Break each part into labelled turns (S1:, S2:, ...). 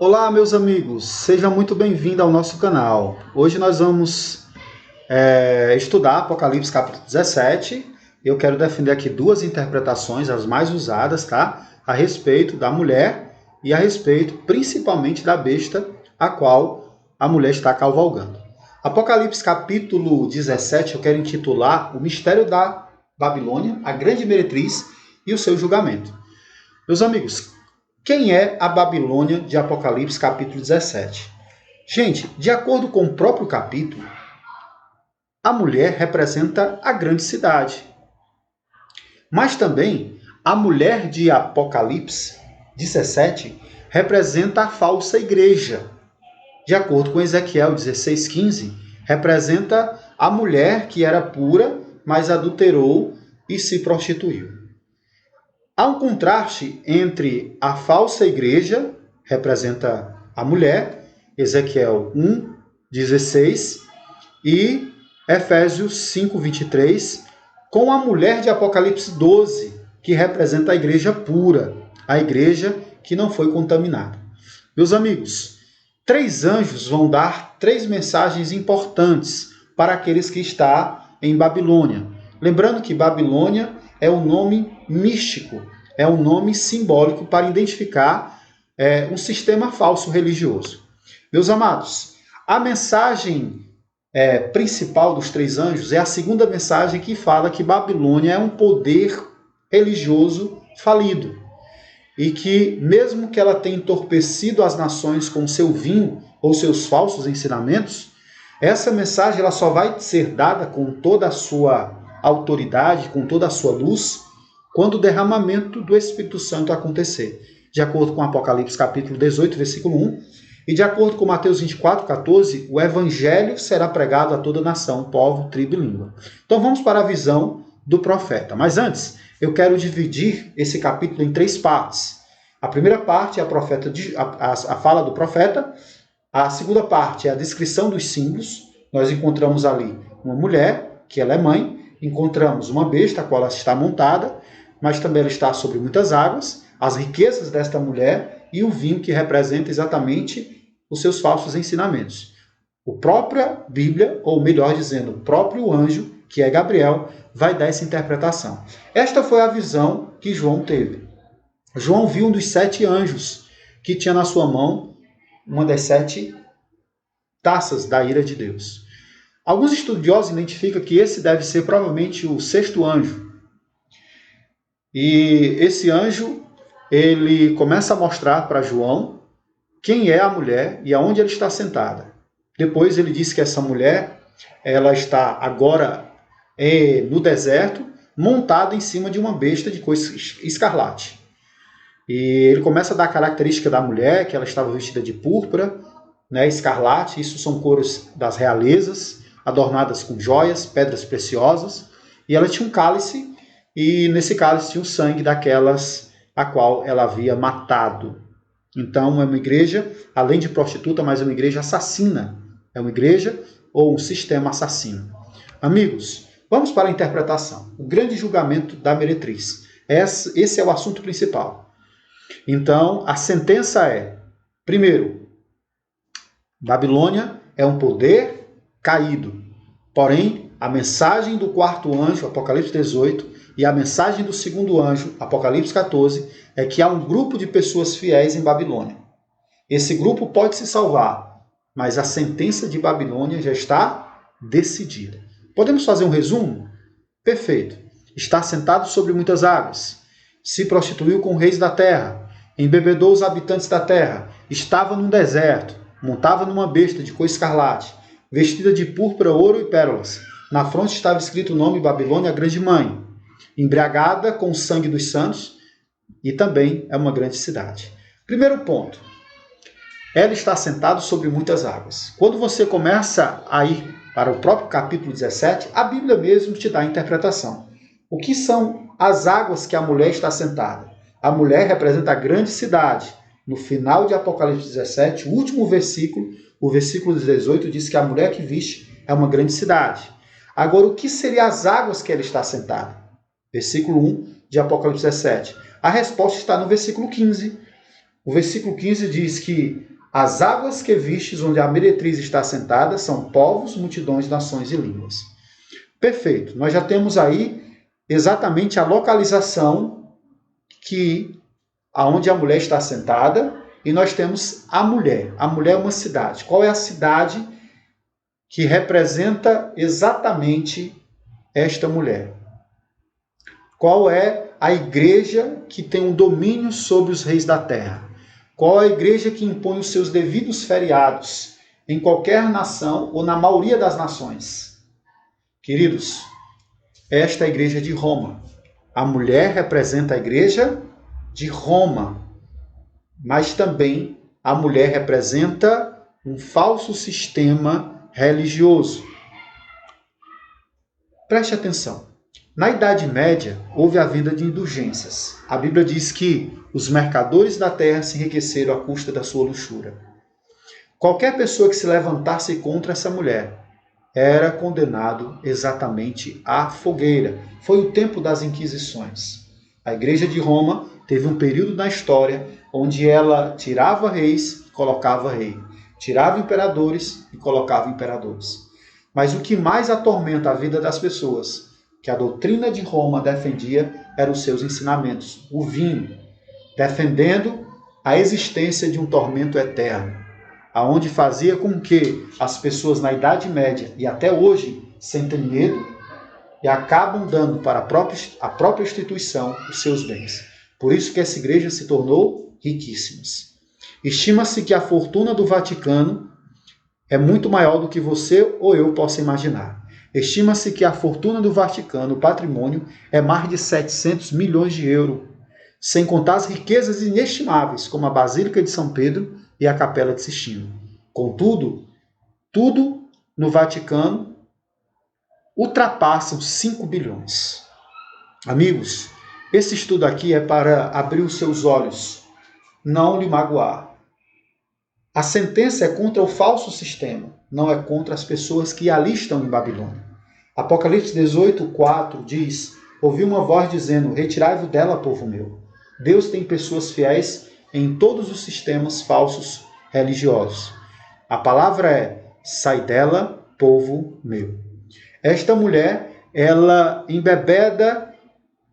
S1: Olá, meus amigos, seja muito bem-vindo ao nosso canal. Hoje nós vamos estudar Apocalipse capítulo 17. Eu quero defender aqui duas interpretações, as mais usadas, tá? A respeito da mulher e a respeito principalmente da besta a qual a mulher está cavalgando. Apocalipse capítulo 17 eu quero intitular O Mistério da Babilônia, a Grande Meretriz e o seu julgamento. Meus amigos, quem é a Babilônia de Apocalipse capítulo 17? Gente, de acordo com o próprio capítulo, a mulher representa a grande cidade. Mas também a mulher de Apocalipse 17 representa a falsa igreja. De acordo com Ezequiel 16:15, representa a mulher que era pura, mas adulterou e se prostituiu. Há um contraste entre a falsa igreja, representa a mulher, Ezequiel 1:16, e Efésios 5:23, com a mulher de Apocalipse 12, que representa a igreja pura, a igreja que não foi contaminada. Meus amigos, 3 anjos vão dar 3 mensagens importantes para aqueles que estão em Babilônia. Lembrando que Babilônia é um nome místico, é um nome simbólico para identificar um sistema falso religioso. Meus amados, a mensagem principal dos 3 anjos é a segunda mensagem que fala que Babilônia é um poder religioso falido e que, mesmo que ela tenha entorpecido as nações com seu vinho ou seus falsos ensinamentos, essa mensagem ela só vai ser dada com toda a sua autoridade, com toda a sua luz, quando o derramamento do Espírito Santo acontecer. De acordo com Apocalipse capítulo 18, versículo 1, e de acordo com Mateus 24:14, o evangelho será pregado a toda nação, povo, tribo e língua. Então vamos para a visão do profeta. Mas antes, eu quero dividir esse capítulo em 3 partes. A primeira parte é a fala do profeta. A segunda parte é a descrição dos símbolos. Nós encontramos ali uma mulher, que ela é mãe. Encontramos uma besta, a qual ela está montada, mas também ela está sobre muitas águas, as riquezas desta mulher e o vinho que representa exatamente os seus falsos ensinamentos. A própria Bíblia, ou melhor dizendo, o próprio anjo, que é Gabriel, vai dar essa interpretação. Esta foi a visão que João teve. João viu um dos 7 anjos que tinha na sua mão uma das 7 taças da ira de Deus. Alguns estudiosos identificam que esse deve ser provavelmente o 6º anjo. E esse anjo, ele começa a mostrar para João quem é a mulher e aonde ela está sentada. Depois ele diz que essa mulher, ela está agora no deserto, montada em cima de uma besta de cor escarlate. E ele começa a dar a característica da mulher, que ela estava vestida de púrpura, escarlate, isso são cores das realezas, adornadas com joias, pedras preciosas, e ela tinha um cálice, e nesse cálice tinha o sangue daquelas a qual ela havia matado. Então é uma igreja, além de prostituta, mas é uma igreja assassina. É uma igreja ou um sistema assassino. Amigos, vamos para a interpretação. O grande julgamento da meretriz. Esse é o assunto principal. Então, a sentença é, primeiro, Babilônia é um poder caído. Porém, a mensagem do 4º anjo, Apocalipse 18, e a mensagem do 2º anjo, Apocalipse 14, é que há um grupo de pessoas fiéis em Babilônia. Esse grupo pode se salvar, mas a sentença de Babilônia já está decidida. Podemos fazer um resumo? Perfeito. Está sentado sobre muitas águas. Se prostituiu com reis da terra. Embebedou os habitantes da terra. Estava num deserto. Montava numa besta de cor escarlate. Vestida de púrpura, ouro e pérolas. Na fronte estava escrito o nome Babilônia, a grande mãe. Embriagada com o sangue dos santos. E também é uma grande cidade. Primeiro ponto. Ela está sentada sobre muitas águas. Quando você começa a ir para o próprio capítulo 17, a Bíblia mesmo te dá a interpretação. O que são as águas que a mulher está sentada? A mulher representa a grande cidade. No final de Apocalipse 17, o último versículo, o versículo 18, diz que a mulher que viste é uma grande cidade. Agora, o que seriam as águas que ela está sentada? Versículo 1 de Apocalipse 17. A resposta está no versículo 15. O versículo 15 diz que As águas que vistes onde a meretriz está sentada são povos, multidões, nações e línguas. Perfeito. Nós já temos aí exatamente a localização aonde a mulher está sentada, e nós temos a mulher. A mulher é uma cidade. Qual é a cidade que representa exatamente esta mulher? Qual é a igreja que tem um domínio sobre os reis da terra? Qual é a igreja que impõe os seus devidos feriados em qualquer nação ou na maioria das nações? Queridos, esta é a igreja de Roma. A mulher representa a igreja de Roma, mas também a mulher representa um falso sistema religioso. Preste atenção. Na Idade Média, houve a venda de indulgências. A Bíblia diz que os mercadores da terra se enriqueceram à custa da sua luxúria. Qualquer pessoa que se levantasse contra essa mulher era condenado exatamente à fogueira. Foi o tempo das Inquisições. A Igreja de Roma teve um período na história onde ela tirava reis e colocava rei. Tirava imperadores e colocava imperadores. Mas o que mais atormenta a vida das pessoas, que a doutrina de Roma defendia, eram os seus ensinamentos, o vinho, defendendo a existência de um tormento eterno, aonde fazia com que as pessoas na Idade Média e até hoje sentem medo e acabam dando para a própria instituição os seus bens. Por isso que essa igreja se tornou riquíssima. Estima-se que a fortuna do Vaticano é muito maior do que você ou eu possa imaginar. Estima-se que a fortuna do Vaticano, o patrimônio, é mais de 700 milhões de euros, sem contar as riquezas inestimáveis, como a Basílica de São Pedro e a Capela de Sistino. Contudo, tudo no Vaticano ultrapassa os 5 bilhões. Amigos, esse estudo aqui é para abrir os seus olhos, não lhe magoar. A sentença é contra o falso sistema, não é contra as pessoas que ali estão em Babilônia. Apocalipse 18:4 diz: ouvi uma voz dizendo, retirai-vos dela, povo meu. Deus tem pessoas fiéis em todos os sistemas falsos religiosos. A palavra é, sai dela, povo meu. Esta mulher, ela embebeda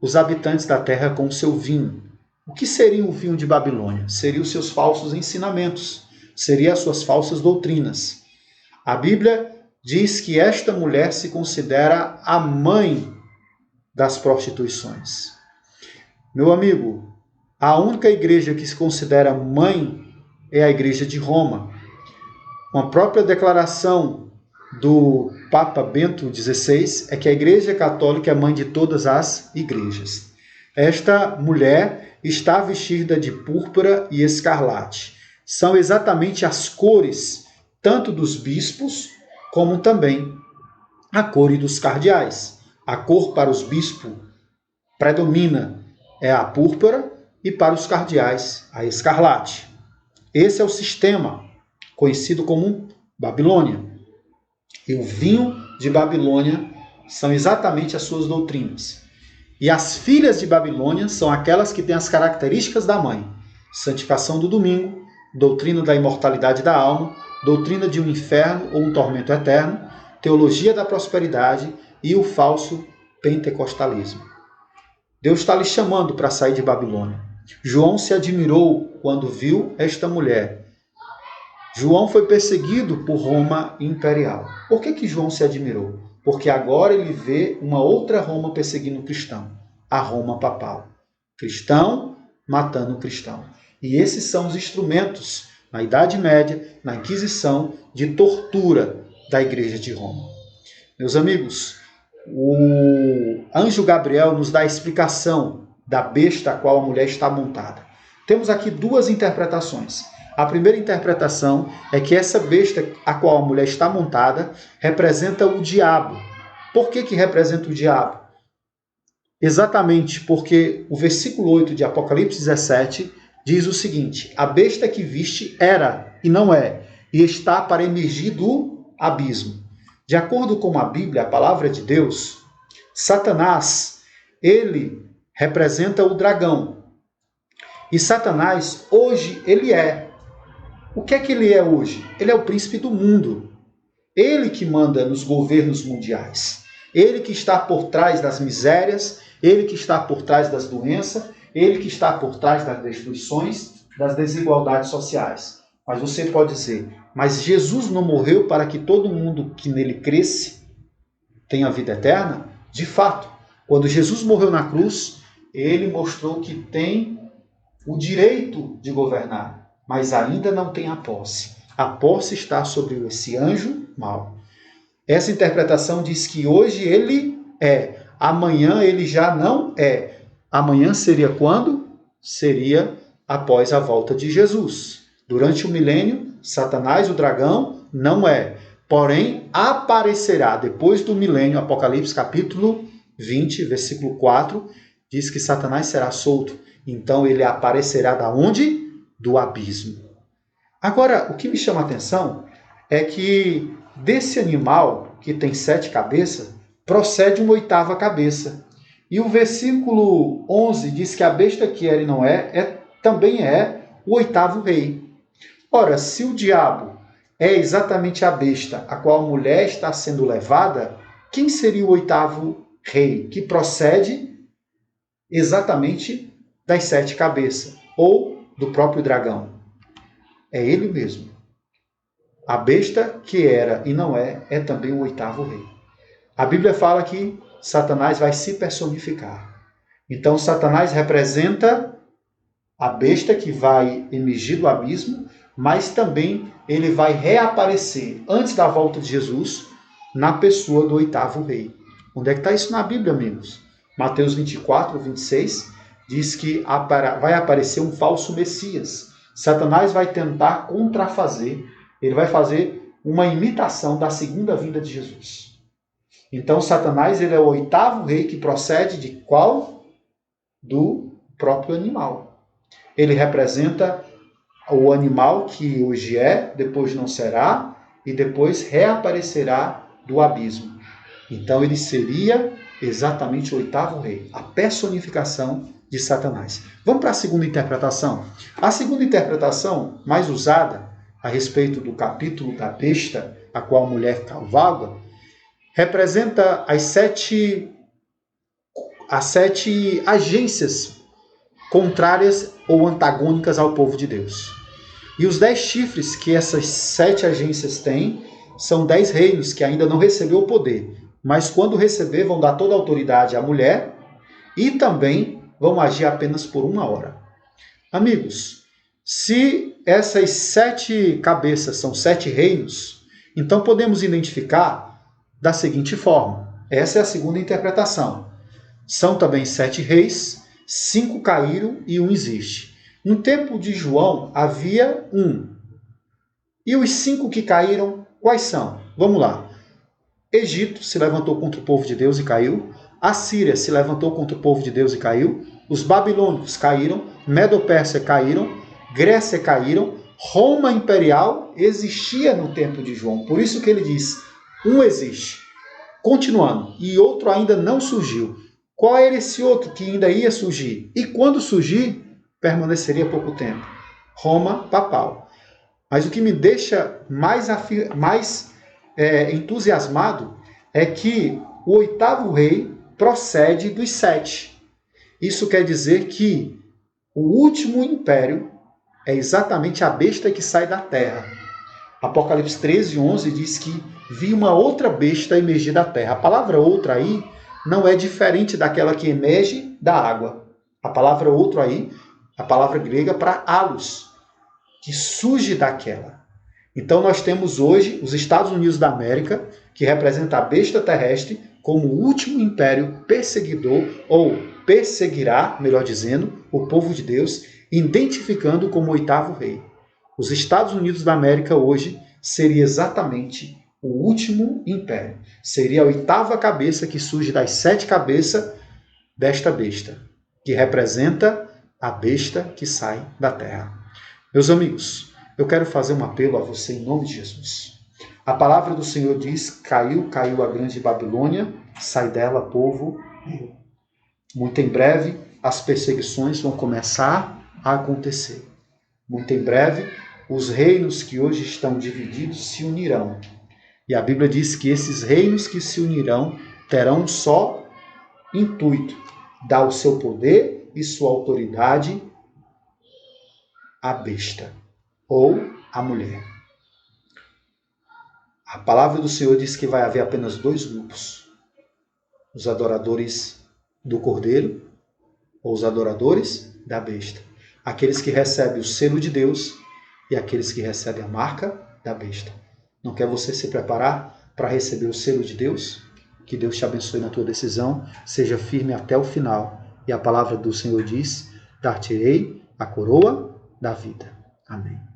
S1: os habitantes da terra com o seu vinho. O que seria o vinho de Babilônia? Seriam os seus falsos ensinamentos, seriam as suas falsas doutrinas. A Bíblia diz que esta mulher se considera a mãe das prostituições. Meu amigo, a única igreja que se considera mãe é a igreja de Roma. Uma própria declaração do Papa Bento XVI é que a Igreja Católica é mãe de todas as igrejas. Esta mulher está vestida de púrpura e escarlate. São exatamente as cores, tanto dos bispos, como também a cor dos cardeais. A cor para os bispos predomina é a púrpura e para os cardeais a escarlate. Esse é o sistema conhecido como Babilônia. E o vinho de Babilônia são exatamente as suas doutrinas. E as filhas de Babilônia são aquelas que têm as características da mãe. Santificação do domingo, doutrina da imortalidade da alma, doutrina de um inferno ou um tormento eterno, teologia da prosperidade e o falso pentecostalismo. Deus está lhe chamando para sair de Babilônia. João se admirou quando viu esta mulher. João foi perseguido por Roma imperial. Por que João se admirou? Porque agora ele vê uma outra Roma perseguindo o cristão, a Roma papal. Cristão matando cristão. E esses são os instrumentos, na Idade Média, na Inquisição, de tortura da Igreja de Roma. Meus amigos, o anjo Gabriel nos dá a explicação da besta a qual a mulher está montada. Temos aqui duas interpretações. A primeira interpretação é que essa besta a qual a mulher está montada representa o diabo. Por que representa o diabo? Exatamente porque o versículo 8 de Apocalipse 17 diz o seguinte: a besta que viste era e não é, e está para emergir do abismo. De acordo com a Bíblia, a palavra de Deus, Satanás, ele representa o dragão. E Satanás, hoje, ele é O que é que ele é hoje? Ele é o príncipe do mundo. Ele que manda nos governos mundiais. Ele que está por trás das misérias, ele que está por trás das doenças, ele que está por trás das destruições, das desigualdades sociais. Mas você pode dizer, mas Jesus não morreu para que todo mundo que nele cresce tenha vida eterna? De fato, quando Jesus morreu na cruz, ele mostrou que tem o direito de governar, mas ainda não tem a posse. A posse está sobre esse anjo mau. Essa interpretação diz que hoje ele é, amanhã ele já não é. Amanhã seria quando? Seria após a volta de Jesus. Durante o milênio, Satanás, o dragão, não é. Porém, aparecerá depois do milênio, Apocalipse capítulo 20, versículo 4, diz que Satanás será solto. Então ele aparecerá da onde? Do abismo. Agora, o que me chama a atenção é que desse animal que tem 7 cabeças, procede uma 8ª cabeça. E o versículo 11 diz que a besta que era e não também é o 8º rei. Ora, se o diabo é exatamente a besta a qual a mulher está sendo levada, quem seria o 8º rei, que procede exatamente das 7 cabeças, ou do próprio dragão? É ele mesmo. A besta que era e não é também o 8º rei. A Bíblia fala que Satanás vai se personificar. Então, Satanás representa a besta que vai emergir do abismo, mas também ele vai reaparecer antes da volta de Jesus na pessoa do 8º rei. Onde é que está isso na Bíblia, amigos? Mateus 24, 26 diz que vai aparecer um falso Messias. Satanás vai tentar contrafazer, ele vai fazer uma imitação da segunda vinda de Jesus. Então, Satanás ele é o 8º rei que procede de qual? Do próprio animal. Ele representa o animal que hoje é, depois não será, e depois reaparecerá do abismo. Então, ele seria exatamente o 8º rei, a personificação de Satanás. Vamos para a segunda interpretação? A segunda interpretação, mais usada a respeito do capítulo da besta, a qual a mulher cavalga, representa as 7 agências contrárias ou antagônicas ao povo de Deus. E os 10 chifres que essas 7 agências têm são 10 reinos que ainda não recebeu o poder, mas quando receber vão dar toda a autoridade à mulher e também vão agir apenas por 1 hora. Amigos, se essas 7 cabeças são 7 reinos, então podemos identificar da seguinte forma. Essa é a segunda interpretação. São também 7 reis, 5 caíram e 1 existe. No tempo de João havia 1. E os 5 que caíram, quais são? Vamos lá. Egito se levantou contra o povo de Deus e caiu. A Síria se levantou contra o povo de Deus e caiu. Os babilônicos caíram. Medo-Pérsia caíram. Grécia caíram. Roma imperial existia no tempo de João. Por isso que ele diz, 1 existe. Continuando, e outro ainda não surgiu. Qual era esse outro que ainda ia surgir? E quando surgir, permaneceria pouco tempo. Roma papal. Mas o que me deixa mais entusiasmado é que o 8º rei procede dos 7. Isso quer dizer que o último império é exatamente a besta que sai da terra. Apocalipse 13, 11 diz que vi uma outra besta emergir da terra. A palavra outra aí não é diferente daquela que emerge da água. A palavra outro aí, a palavra grega para alus, que surge daquela. Então nós temos hoje os Estados Unidos da América, que representa a besta terrestre, como o último império perseguidor, ou perseguirá, melhor dizendo, o povo de Deus, identificando como o 8º rei. Os Estados Unidos da América hoje seria exatamente o último império. Seria a 8ª cabeça que surge das 7 cabeças desta besta, que representa a besta que sai da terra. Meus amigos, eu quero fazer um apelo a você em nome de Jesus. A palavra do Senhor diz, caiu a grande Babilônia, sai dela, povo. Muito em breve, as perseguições vão começar a acontecer. Muito em breve, os reinos que hoje estão divididos se unirão. E a Bíblia diz que esses reinos que se unirão terão um só intuito: dar o seu poder e sua autoridade à besta ou à mulher. A palavra do Senhor diz que vai haver apenas dois grupos: os adoradores do Cordeiro ou os adoradores da besta. Aqueles que recebem o selo de Deus e aqueles que recebem a marca da besta. Não quer você se preparar para receber o selo de Deus? Que Deus te abençoe na tua decisão, seja firme até o final. E a palavra do Senhor diz: dar-te-ei a coroa da vida. Amém.